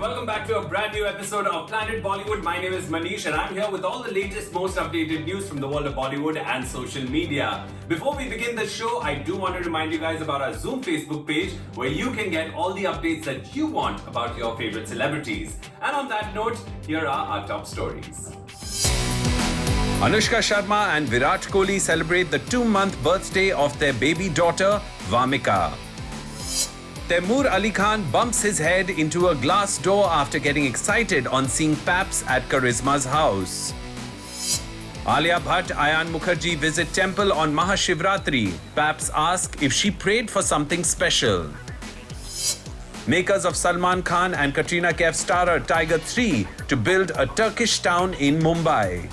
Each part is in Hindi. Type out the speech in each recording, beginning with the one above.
welcome back to a brand new episode of Planet Bollywood. My name is Manish and I'm here with all the latest, most updated news from the world of Bollywood and social media. Before we begin the show, I do want to remind you guys about our Zoom Facebook page where you can get all the updates that you want about your favorite celebrities. And on that note, here are our top stories. Anushka Sharma and Virat Kohli celebrate the 2-month birthday of their baby daughter, Vamika. Taimur Ali Khan bumps his head into a glass door after getting excited on seeing Paps at Karisma's house. Alia Bhatt, Ayan Mukherjee visit temple on Mahashivratri. Paps ask if she prayed for something special. Makers of Salman Khan and Katrina Kaif starrer Tiger 3 to build a Turkish town in Mumbai.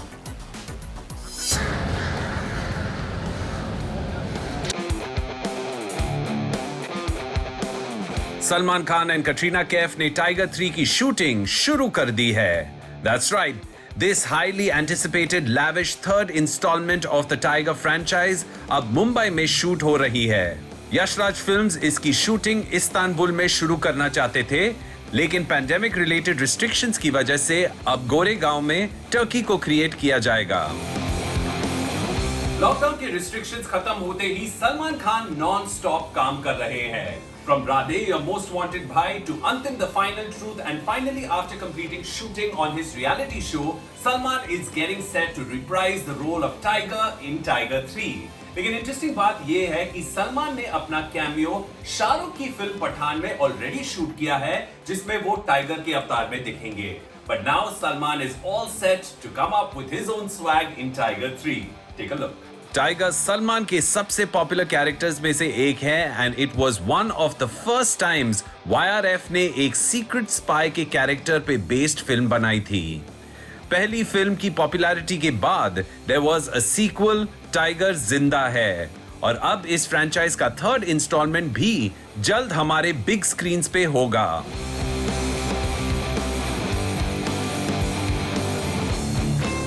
Salman Khan and Katrina Kaif ने टाइगर 3 की शूटिंग शुरू कर दी है. That's right. This highly anticipated lavish third installment of the Tiger franchise अब मुंबई में शूट हो रही है. यशराज फिल्म्स इसकी शूटिंग इस्तांबुल में शुरू करना चाहते थे, लेकिन पैंडेमिक रिलेटेड रिस्ट्रिक्शंस की वजह से अब गोरेगांव में टर्की को क्रिएट किया जाएगा. लॉकडाउन के रिस्ट्रिक्शंस खत्म होते ही सलमान खान नॉन स्टॉप काम कर रहे हैं. From Radhe, Your Most Wanted Bhai to Antim The Final Truth, and finally after completing shooting on his reality show, Salman is getting set to reprise the role of Tiger in Tiger 3. लेकिन इंटरेस्टिंग बात यह है कि सलमान ने अपना कैमियो शाहरुख की फिल्म पठान में ऑलरेडी शूट किया है, जिसमें वो टाइगर के अवतार में दिखेंगे. But now Salman is all set to come up with his own swag in Tiger 3. Take a look. Tiger Salman के सबसे पॉपुलर कैरेक्टर्स में से एक है and it was one of the first times YRF ने एक सीक्रेट स्पाई के कैरेक्टर पे बेस्ड फिल्म बनाई थी. पहली फिल्म की पॉपुलैरिटी के बाद there was a sequel Tiger जिंदा है और अब इस फ्रेंचाइज का थर्ड इंस्टॉलमेंट भी जल्द हमारे बिग स्क्रीन्स पे होगा.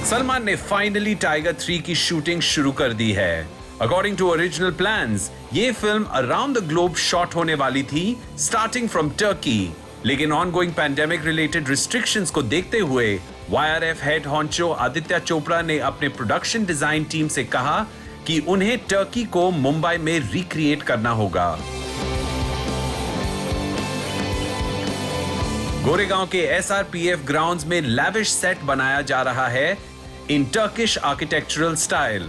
सलमान ने फाइनली टाइगर 3 की शूटिंग शुरू कर दी है. अकॉर्डिंग टू ओरिजिनल प्लान्स, ये film around the globe shot होने वाली थी, स्टार्टिंग फ्रॉम टर्की. लेकिन ऑनगोइंग पैंडेमिक रिलेटेड रिस्ट्रिक्शंस को देखते हुए YRF हेड हॉन्चो आदित्य चोपड़ा ने अपने प्रोडक्शन डिजाइन टीम से कहा कि उन्हें टर्की को मुंबई में रिक्रिएट करना होगा. गोरेगांव के SRPF ग्राउंड्स में लैविश सेट बनाया जा रहा है इन टर्किश आर्किटेक्चरल स्टाइल.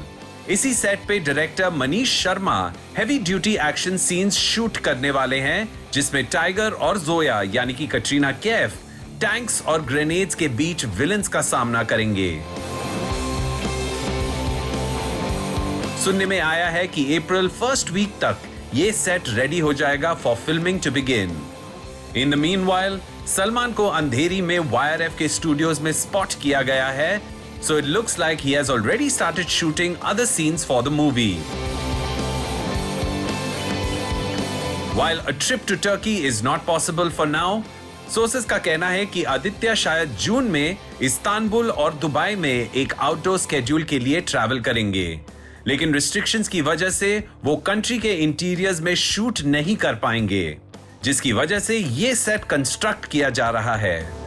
इसी सेट पे director Manish Sharma heavy duty action scenes shoot करने वाले हैं, जिसमें टाइगर और जोया यानी कि कटरीना कैफ टैंक्स और ग्रेनेड्स के बीच विलन्स का सामना करेंगे. सुनने में आया है कि अप्रैल फर्स्ट वीक तक ये सेट रेडी हो जाएगा for filming to begin. In the meanwhile Salman को अंधेरी में YRF के स्टूडियोज में स्पॉट किया गया है, so it looks like he has already started shooting other scenes for the movie. While a trip to Turkey is not possible for now, sources का कहना है कि आदित्य शायद जून में इस्तांबुल और दुबई में एक आउटडोर स्केड्यूल के लिए ट्रैवल करेंगे. लेकिन रिस्ट्रिक्शंस की वजह से वो कंट्री के इंटीरियर्स में शूट नहीं कर पाएंगे, जिसकी वजह से ये सेट कंस्ट्रक्ट किया जा रहा है.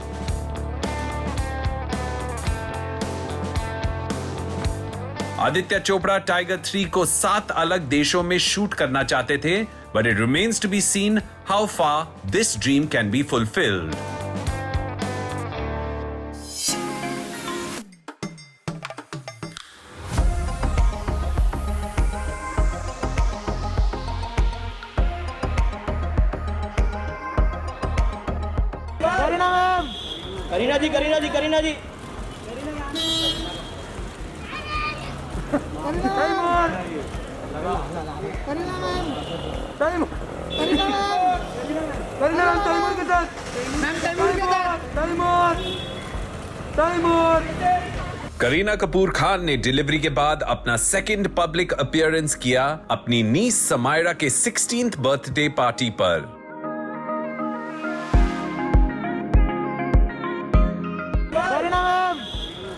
आदित्य चोपड़ा टाइगर 3 को 7 अलग देशों में शूट करना चाहते थे, but it remains to be seen how far this dream can be fulfilled. Kareena ji Kareena Kapoor Khan ने डिलीवरी के बाद अपना सेकंड पब्लिक अपीयरेंस किया अपनी नीस समायरा के 16th बर्थडे पार्टी पर.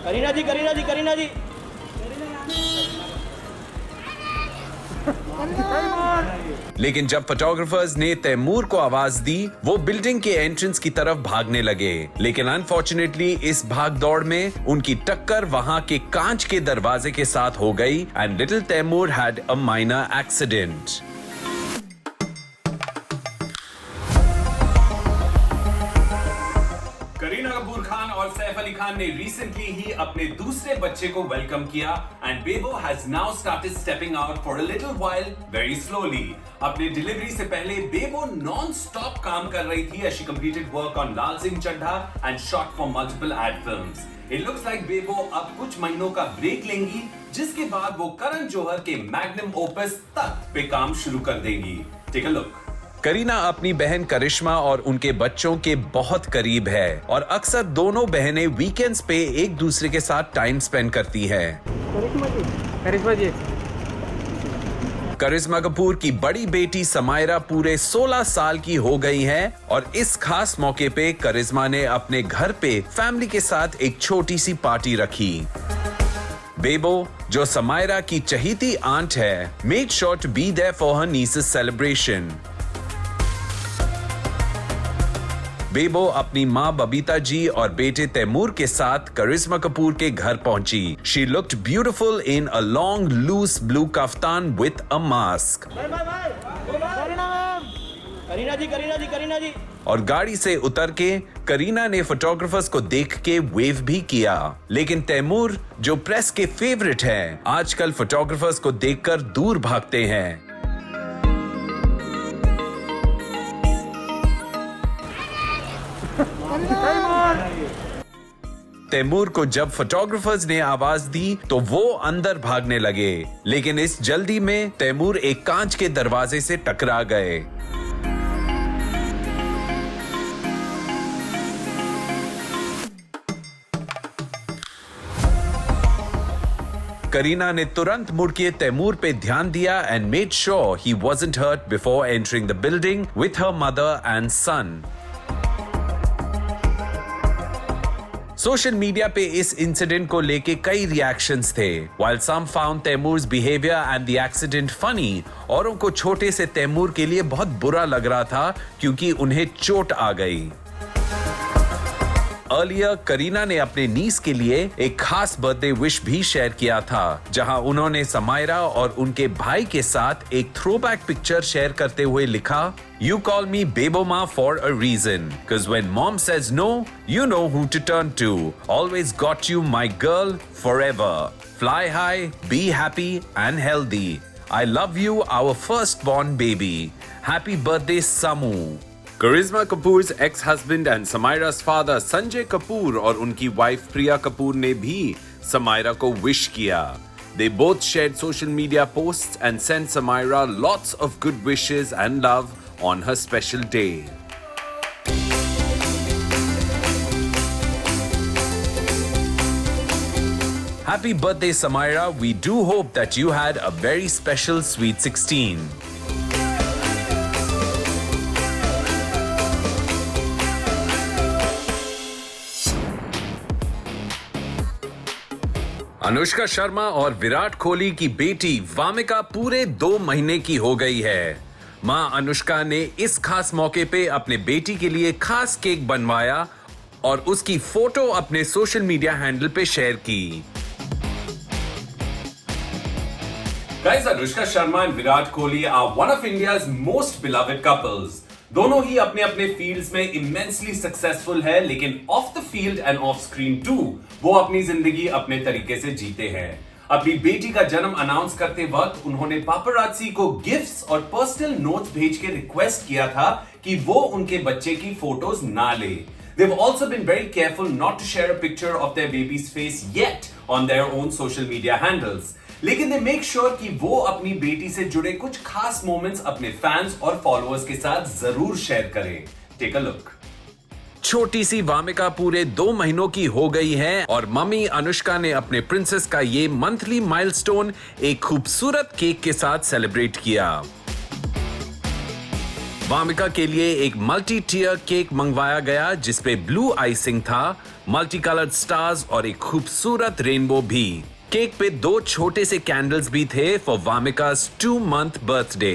करीना जी लेकिन जब फोटोग्राफर्स ने तैमूर को आवाज दी, वो बिल्डिंग के एंट्रेंस की तरफ भागने लगे, लेकिन अनफॉर्चुनेटली इस भागदौड़ में उनकी टक्कर वहां के कांच के दरवाजे के साथ हो गई and little Taimur had a minor accident. Kareena Kapoor Khan और सैफ अली खान ने रिसेंटली ही अपने दूसरे बच्चे को वेलकम किया and Bebo has now started stepping out for a little while very slowly. अपने डिलीवरी से पहले बेबो नॉन स्टॉप काम कर रही थी as she completed work on Lal Singh Chaddha and shot for multiple ad films. It looks like बेबो अब कुछ महीनों का ब्रेक लेंगी, जिसके बाद वो करण जौहर के मैग्नम ओपस तक पे काम शुरू कर देंगी। Take a look. करीना अपनी बहन करिश्मा और उनके बच्चों के बहुत करीब है और अक्सर दोनों बहनें वीकेंड्स पे एक दूसरे के साथ टाइम स्पेंड करती है। करिश्मा कपूर की बड़ी बेटी समायरा पूरे 16 साल की हो गई है और इस खास मौके पे करिश्मा ने अपने घर पे फैमिली के साथ एक छोटी सी पार्टी रखी। बेबो, जो समायरा की चहीती आंट है, made sure to be there for her niece's celebration. Bebo अपनी माँ बबीता जी और बेटे तैमूर के साथ करिश्मा कपूर के घर पहुंची। She looked beautiful in a long loose blue kaftan with a mask. Kareena जी। और गाड़ी से उतर के करीना ने फोटोग्राफर्स को देख के वेव भी किया, लेकिन तैमूर, जो प्रेस के फेवरेट हैं, आजकल फोटोग्राफर्स को देखकर दूर भागते हैं। तैमूर को जब फोटोग्राफर्स ने आवाज दी तो वो अंदर भागने लगे, लेकिन इस जल्दी में तैमूर एक कांच के दरवाजे से टकरा गए। करीना ने तुरंत मुड़ के तैमूर पे ध्यान दिया and made sure he wasn't hurt before entering the building with her mother and son. Social media पे इस इंसिडेंट को लेके कई रिएक्शंस थे। While some found तैमूर's behavior and the accident funny, औरों को छोटे से तैमूर के लिए बहुत बुरा लग रहा था क्योंकि उन्हें चोट आ गई। अर्लियर करीना ने अपने नीस के लिए एक खास बर्थडे विश भी शेयर किया था, जहां उन्होंने समायरा और उनके भाई के साथ एक थ्रोबैक पिक्चर शेयर करते हुए लिखा, You call me Bebo Ma for a reason, cause when mom says no, you know who to turn to. Always got you, my girl, forever. Fly high, be happy and healthy. I love you, our firstborn baby. Happy birthday, Samu. Karishma कपूर's ex-husband and Samaira's father Sanjay Kapoor और उनकी वाइफ प्रिया कपूर ने भी समायरा को विश किया। They both shared social media posts and sent Samaira lots of good wishes and love on her special day. Happy birthday, Samaira. We do hope that you had a very special Sweet 16. Anushka Sharma और विराट कोहली की बेटी वामिका पूरे 2 महीने की हो गई है। मां अनुष्का ने इस खास मौके पे अपने बेटी के लिए खास केक बनवाया और उसकी फोटो अपने सोशल मीडिया हैंडल पे शेयर की। Guys, Anushka Sharma and Virat Kohli are one of India's most beloved couples. दोनों ही अपने अपने फील्ड्स में इमेंसली सक्सेसफुल है, लेकिन off the field and off screen टू वो अपनी जिंदगी अपने तरीके से जीते हैं। अपनी बेटी का जन्म अनाउंस करते वक्त उन्होंने पापरात्सी को गिफ्ट्स और पर्सनल नोट्स भेज के रिक्वेस्ट किया था कि वो उनके बच्चे की फोटोज ना ले। They've also been very careful not to share a picture of their baby's face yet on their own social media handles. लेकिन they make sure कि वो अपनी बेटी से जुड़े कुछ खास मोमेंट्स अपने फैंस और फॉलोअर्स के साथ जरूर शेयर करें। Take a look. छोटी सी वामिका पूरे 2 महीनों की हो गई है और मम्मी अनुष्का ने अपने प्रिंसेस का ये मंथली माइलस्टोन एक खूबसूरत केक के साथ सेलिब्रेट किया। वामिका के लिए एक मल्टी टियर केक मंगवाया गया जिसपे ब्लू आइसिंग था, मल्टी कलर्ड स्टार्स और एक खूबसूरत रेनबो भी। केक पे 2 छोटे से कैंडल्स भी थे for Vamika's 2-month birthday.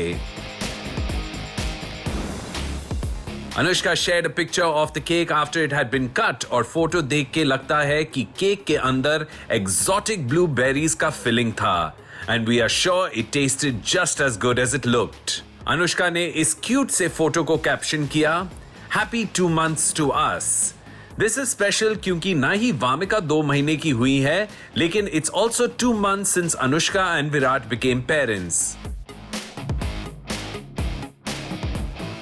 Anushka shared a picture of the cake after it had been cut और फोटो देख के लगता है कि केक के अंदर exotic blueberries का फिलिंग था and we are sure it tasted just as good as it looked. Anushka ने इस क्यूट से फोटो को कैप्शन किया Happy 2 months to us. This is special क्योंकि ना ही वामिका 2 महीने की हुई है लेकिन it's also 2 months since Anushka and Virat became parents.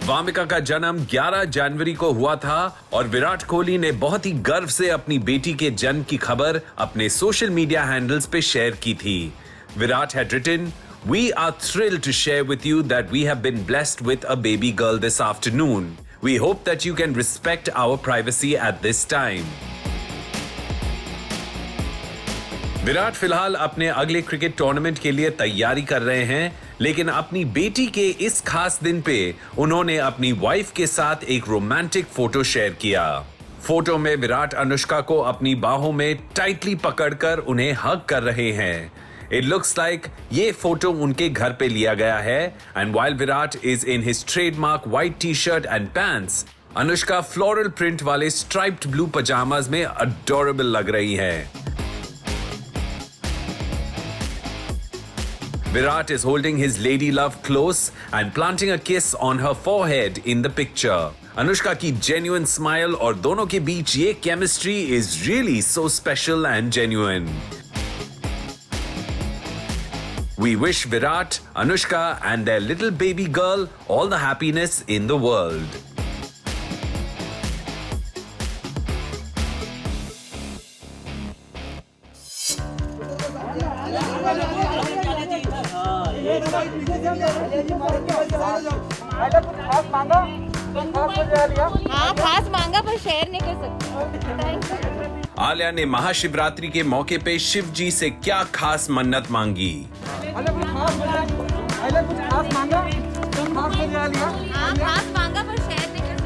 Wamiqa का जन्म 11 जनवरी को हुआ था और विराट कोहली ने बहुत ही गर्व से अपनी बेटी के जन्म की खबर अपने सोशल मीडिया हैंडल्स पे शेयर की थी. Virat had written, "We are thrilled to share with you that we have been blessed with a baby girl this afternoon. We hope that you can respect our privacy at this time." Virat फिलहाल अपने अगले क्रिकेट टूर्नामेंट के लिए तैयारी कर रहे हैं लेकिन अपनी बेटी के इस खास दिन पे उन्होंने अपनी वाइफ के साथ एक रोमांटिक फोटो शेयर किया. फोटो में विराट अनुष्का को अपनी बाहों में टाइटली पकड़कर उन्हें हग कर रहे हैं. It looks like ये फोटो उनके घर पे लिया गया है and while Virat is in his trademark white t-shirt and pants, Anushka floral print वाले स्ट्राइप्ड ब्लू पजामाज में अडोरेबल लग रही है. Virat is holding his lady love close and planting a kiss on her forehead in the picture. Anushka की genuine smile और दोनों के बीच ये chemistry is really so special and genuine. We wish Virat, Anushka and their little baby girl all the happiness in the world. हाँ खास मांगा पर शेयर नहीं कर सकते. आलिया ने महाशिवरात्रि के मौके पे शिव जी से क्या खास मन्नत मांगी. हाँ खास मांगा पर शेयर नहीं कर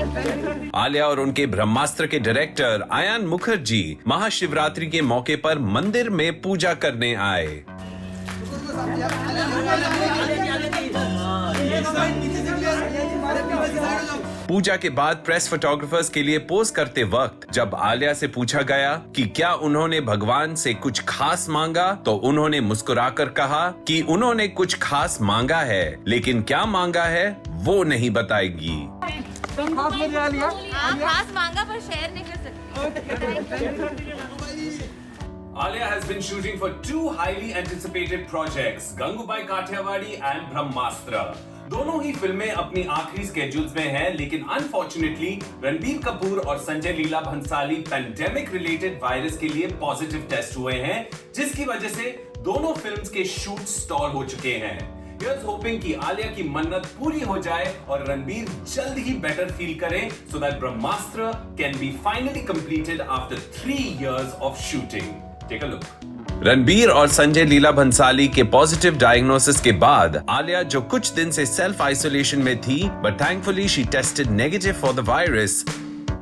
सकते. आलिया और उनके ब्रह्मास्त्र के डायरेक्टर आयान मुखर्जी महाशिवरात्रि के मौके पर मंदिर में पूजा करने आए. पूजा के बाद प्रेस फोटोग्राफर्स के लिए पोज करते वक्त जब आलिया से पूछा गया कि क्या उन्होंने भगवान से कुछ खास मांगा तो उन्होंने मुस्कुराकर कहा कि उन्होंने कुछ खास मांगा है लेकिन क्या मांगा है वो नहीं बताएगी. हाँ खास मांगा पर शेयर नहीं कर सकते. Alia has been shooting for 2 highly anticipated projects, Gangubai Kathiawadi and Brahmastra. दोनों ही फिल्में अपनी आखिरी स्केड्यूल्स में हैं, लेकिन अनफॉर्चुनेटली रणबीर कपूर और Sanjay Leela Bhansali pandemic related virus के लिए पॉजिटिव टेस्ट हुए हैं, जिसकी वजह से दोनों फिल्म्स के शूट स्टॉल हो चुके हैं. Here's hoping कि आलिया की मन्नत पूरी हो जाए और रणबीर जल्द ही बेटर फील करें so that Brahmastra can be finally completed after 3 years of shooting. Take a look. Ranbir और संजय लीला भंसाली के पॉजिटिव डायग्नोसिस के बाद आलिया जो कुछ दिन से सेल्फ आइसोलेशन में थी but thankfully she tested negative for the virus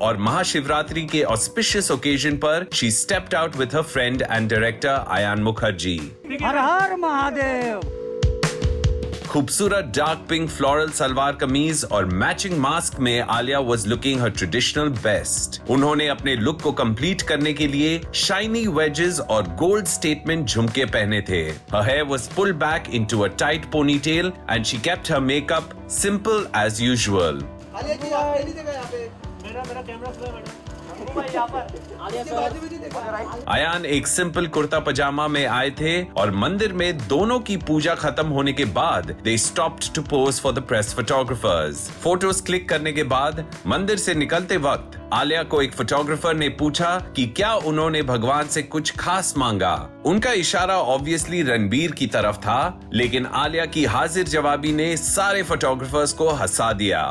और महाशिवरात्रि के ऑस्पिशियस ओकेजन पर she stepped out with her friend and director Ayan Mukerji. हर हर महादेव. खूबसूरत dark pink floral salwar kameez और मैचिंग मास्क में Alia was looking her traditional best. उन्होंने अपने लुक को कंप्लीट करने के लिए शाइनी वेजेस और गोल्ड स्टेटमेंट झुमके पहने थे. Her hair was pulled back into a tight ponytail and she kept her makeup simple as usual. Ayaan एक सिंपल कुर्ता पजामा में आए थे और मंदिर में दोनों की पूजा खत्म होने के बाद they stopped to pose for the press photographers. Photos click करने के बाद मंदिर से निकलते वक्त आलिया को एक फोटोग्राफर ने पूछा कि क्या उन्होंने भगवान से कुछ खास मांगा. उनका इशारा ऑब्वियसली रणबीर की तरफ था, लेकिन आलिया की हाजिर जवाबी ने सारे फोटोग्राफर्स को हंसा दिया.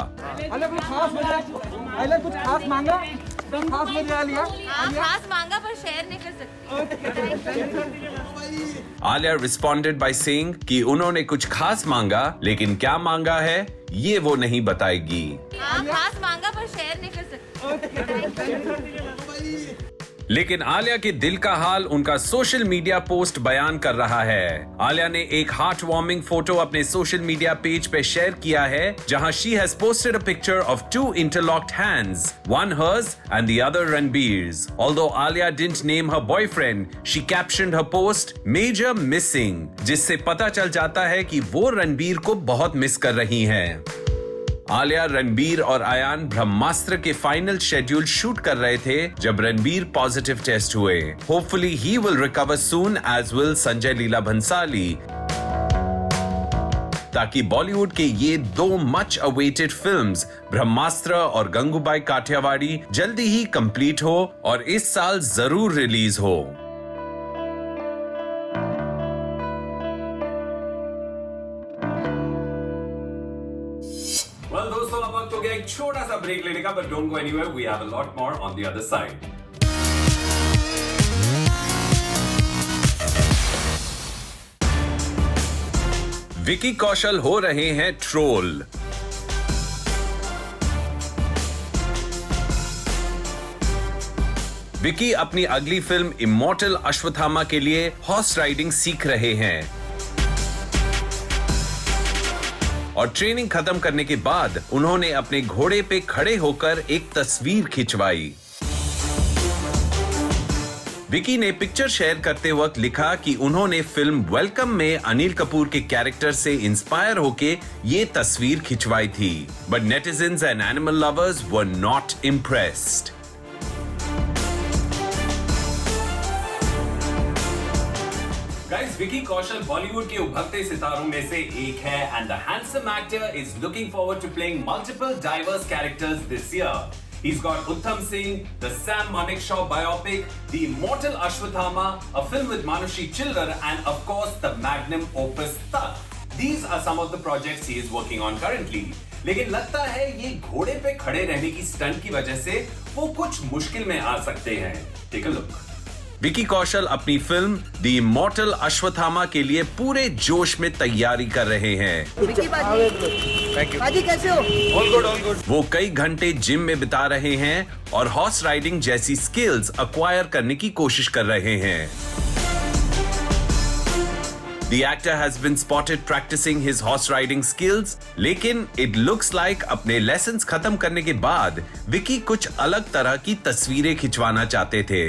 कुछ खास मांगा. खास मांगा पर शेयर नहीं कर सकते. आलिया रिस्पॉन्डेड बाय सेइंग कि उन्होंने कुछ खास मांगा लेकिन क्या मांगा है ये वो नहीं बताएगी. खास मांगा पर शेयर नहीं कर सकते. लेकिन आलिया के दिल का हाल उनका सोशल मीडिया पोस्ट बयान कर रहा है। आलिया ने एक हार्ट वार्मिंग फोटो अपने सोशल मीडिया पेज पे शेयर किया है, जहां she has posted a picture of 2 interlocked hands, one hers and the other Ranbir's. Although Alia didn't name her boyfriend, she captioned her post "Major Missing", जिससे पता चल जाता है कि वो रणबीर को बहुत मिस कर रही हैं। आलिया, रणबीर और अयान ब्रह्मास्त्र के फाइनल शेड्यूल शूट कर रहे थे जब रणबीर पॉजिटिव टेस्ट हुए। Hopefully he will recover soon, as will Sanjay Leela Bhansali, ताकि बॉलीवुड के ये 2 मच अवेटेड फिल्म्स ब्रह्मास्त्र और गंगूबाई काठियावाड़ी जल्दी ही कंप्लीट हो और इस साल जरूर रिलीज हो। Well, दोस्तों, अब वक्त हो गया एक छोटा सा ब्रेक लेने का, but don't go anywhere. We have a lot more on the other side. Vicky Kaushal हो रहे हैं ट्रोल। विकी अपनी अगली फिल्म इमॉर्टल अश्वत्थामा के लिए हॉर्स राइडिंग सीख रहे हैं और ट्रेनिंग खत्म करने के बाद उन्होंने अपने घोड़े पे खड़े होकर एक तस्वीर खिंचवाई। विकी ने पिक्चर शेयर करते वक्त लिखा कि उन्होंने फिल्म वेलकम में अनिल कपूर के कैरेक्टर से इंस्पायर होके ये तस्वीर खिंचवाई थी, but netizens and animal lovers were not impressed. Guys, Vicky Kaushal Bollywood के उभरते सितारों में से एक है, and the handsome actor is looking forward to playing multiple diverse characters this year. He's got Uttam Singh, the Sam Manekshaw biopic, the immortal Ashwatthama, a film with Manushi Chillar, and of course the magnum opus Tak. These are some of the projects he is working on currently. लेकिन लगता है ये घोड़े पे खड़े रहने की स्टंट की वजह से वो कुछ मुश्किल में आ सकते हैं। Take a look. Vicky Kaushal अपनी फिल्म द इमॉर्टल अश्वत्थामा के लिए पूरे जोश में तैयारी कर रहे हैं। विकी बाजी कैसे हो? All good. वो कई घंटे जिम में बिता रहे हैं और हॉर्स राइडिंग जैसी स्किल्स अक्वायर करने की कोशिश कर रहे हैं। The actor has been spotted practicing his horse riding skills, लेकिन it looks like अपने लेसन्स खत्म करने के बाद विकी कुछ अलग तरह की तस्वीरें खिंचवाना चाहते थे।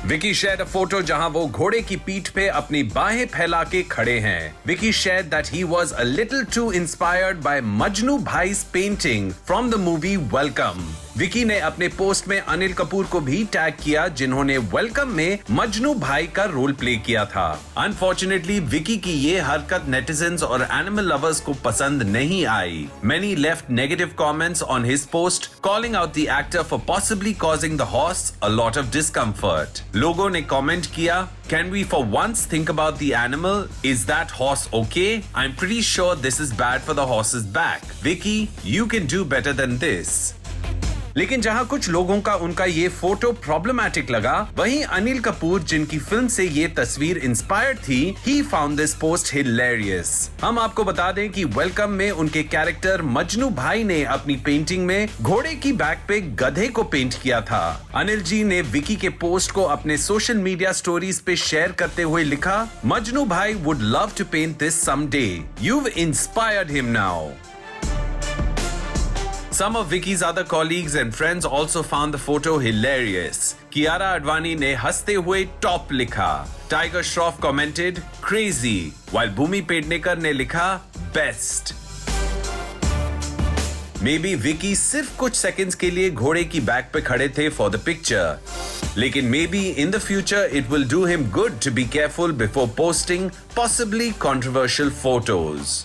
विकी shared a photo जहां वो घोड़े की पीठ पे अपनी बाहें फैला के खड़े हैं। Vicky shared that he was a little too inspired by Majnu Bhai's painting from the movie Welcome. Vicky ने अपने पोस्ट में अनिल कपूर को भी टैग किया, जिन्होंने वेलकम में मजनू भाई का रोल प्ले किया था। अनफॉर्चुनेटली विकी की ये हरकत नेटिजन्स और एनिमल लवर्स को पसंद नहीं आई। Many left negative comments on his post, calling out the actor for possibly causing the horse a lot of discomfort. लोगों ने कमेंट किया, Can we for once think about the animal? Is that horse okay? I'm pretty sure this is bad for the horse's back. Vicky, you can do better than this. लेकिन जहां कुछ लोगों का उनका ये फोटो प्रॉब्लमैटिक लगा, वहीं अनिल कपूर, जिनकी फिल्म से ये तस्वीर इंस्पायर्ड थी, he found this post hilarious. हम आपको बता दें कि वेलकम में उनके कैरेक्टर मजनू भाई ने अपनी पेंटिंग में घोड़े की बैक पे गधे को पेंट किया था। अनिल जी ने विकी के पोस्ट को अपने सोशल मीडिया स्टोरीज पे शेयर करते हुए लिखा, मजनू भाई would love to paint this someday. You've inspired him now. Some of Vicky's other colleagues and friends also found the photo hilarious. Kiara Advani ने हंसते हुए टॉप लिखा. Tiger Shroff commented crazy, while Bhumi Pednekar ने लिखा best. Maybe Vicky सिर्फ कुछ सेकंड्स के लिए घोड़े की बैक पे खड़े थे for the picture. लेकिन maybe in the future it will do him good to be careful before posting possibly controversial photos.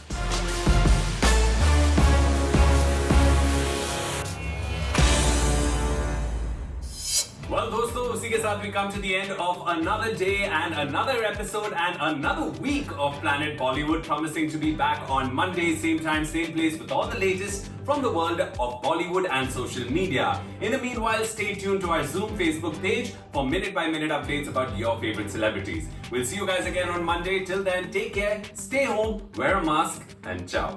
Well, दोस्तों, उसी के साथ we come to the end of another day and another episode and another week of Planet Bollywood, promising to be back on Monday, same time, same place, with all the latest from the world of Bollywood and social media. In the meanwhile, stay tuned to our Zoom Facebook page for minute-by-minute updates about your favorite celebrities. We'll see you guys again on Monday. Till then, take care, stay home, wear a mask, and ciao.